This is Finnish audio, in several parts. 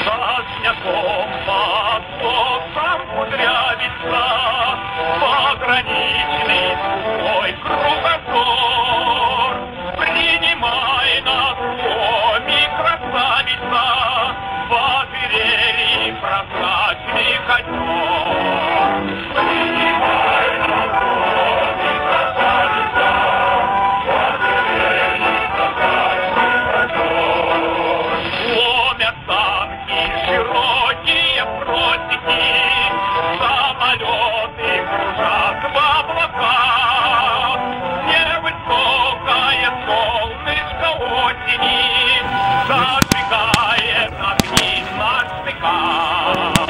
Сосняком под солнцем кудрявится пограничный свой кругозор. Принимай нас в доме, красавица, в ожерелье прозрачный озер. Принимай нас в доме, красавица, в ожерелье прозрачный озер. Ломят танки, широкие просеки, самолеты кружат в облаках. Невысокое солнышко осени зажигает огни на штыках.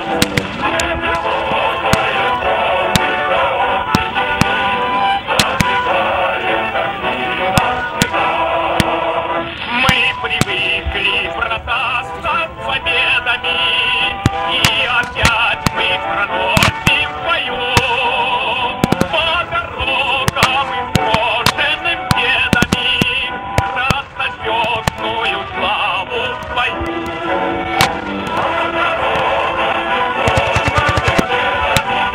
Невысокое солнышко осени зажигает огни на штыках. Мы привыкли брататься с победами, и опять мы проносим свою по дорогам изложенным дедами краснозвездную славу свою. По дорогам изложенным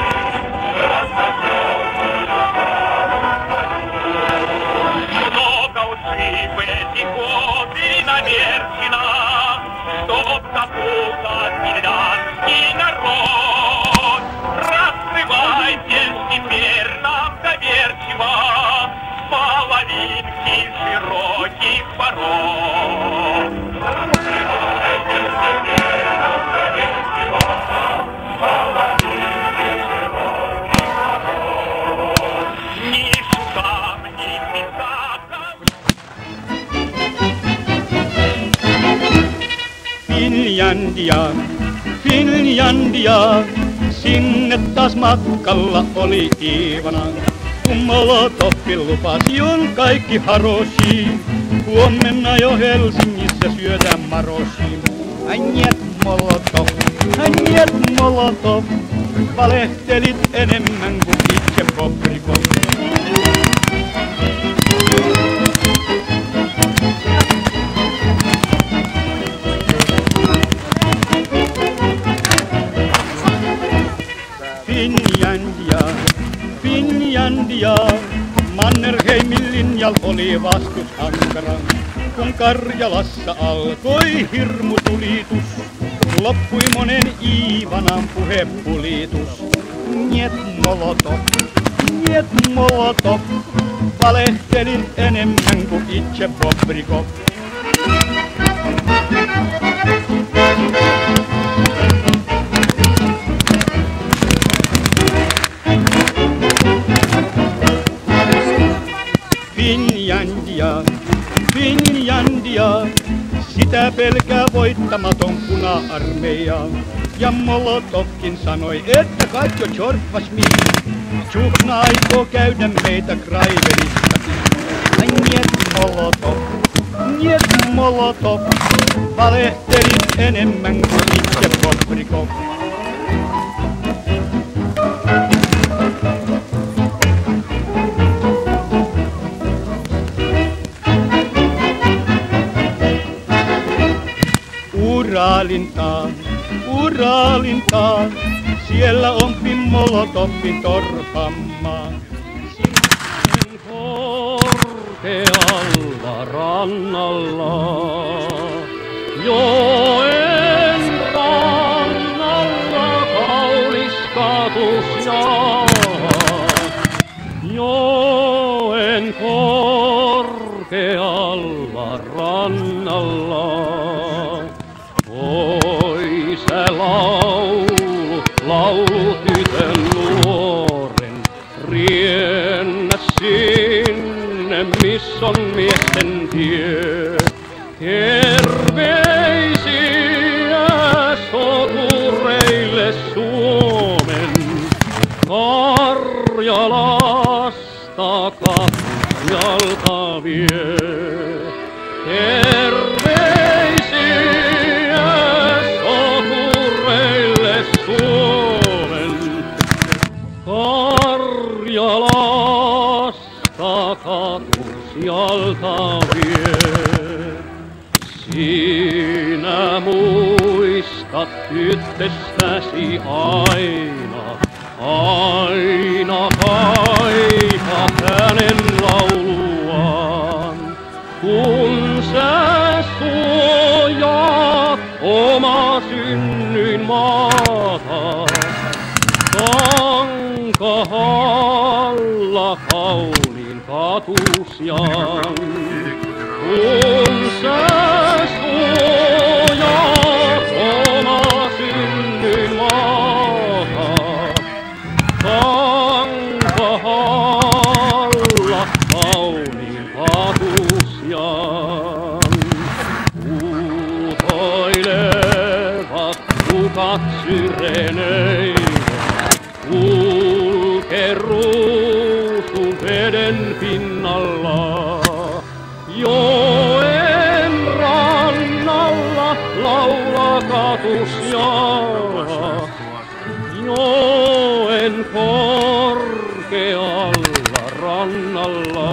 краснозвездную славу свою. Много лжи в эти годы наверчено, чтоб запутать миллянский народ. Раскрывайтесь теперь нам доверчиво половинки широких ворот. Раскрывайтесь теперь нам доверчиво половинки широких ворот. Ни шутам, ни писакам. Finlandia, Finlandia, sinne taas matkalla oli Iivana. Kun Molotovin lupasion kaikki harosi, huomenna jo Helsingissä syödään marosi. Njet Molotov, valehtelit enemmän kuin itse Bobrikov. Finlandia, Mannerheimin linjal oli vastus ankara. Kun Karjalassa alkoi hirmutulitus, loppui monen Iivanan puhepulitus. Njet Molotov, valehtelin enemmän kuin itse Bobrikov. Finlandia, sitä pelkää voittamaton puna-armeija. Ja Molotovkin sanoi, että kaikki on Tjorvasmi. Tjuhna aikoo käydä meitä Kraiverissakin. Njet Molotov, valehtelit enemmän kuin itse Bobrikov. Uralintaan, siellä on Molotovin torpammaa. Sinne korkealla rannalla, joen rannalla kaunis katus jaa. Joen korkealla rannalla. Oi se laulu tytön nuoren, riennä sinne, missä on miesten tie. Terveisiä sotureille Suomen, Karjalasta Karjalta vie. Karjalasta katus jalta vie. Sinä muistat tyttöstäsi aina, aina kaipa hänen lauluaan, kun sä suojaat oma synnynmaata. Kankahalla kauniin katusjan, kun sä suojaat oma synnynmaata. Kankahalla kauniin katusjan, huutoilevat kukat syrenöivät. Kulke ruusun veden pinnalla, joen rannalla laula katusjaa. Joen korkealla rannalla,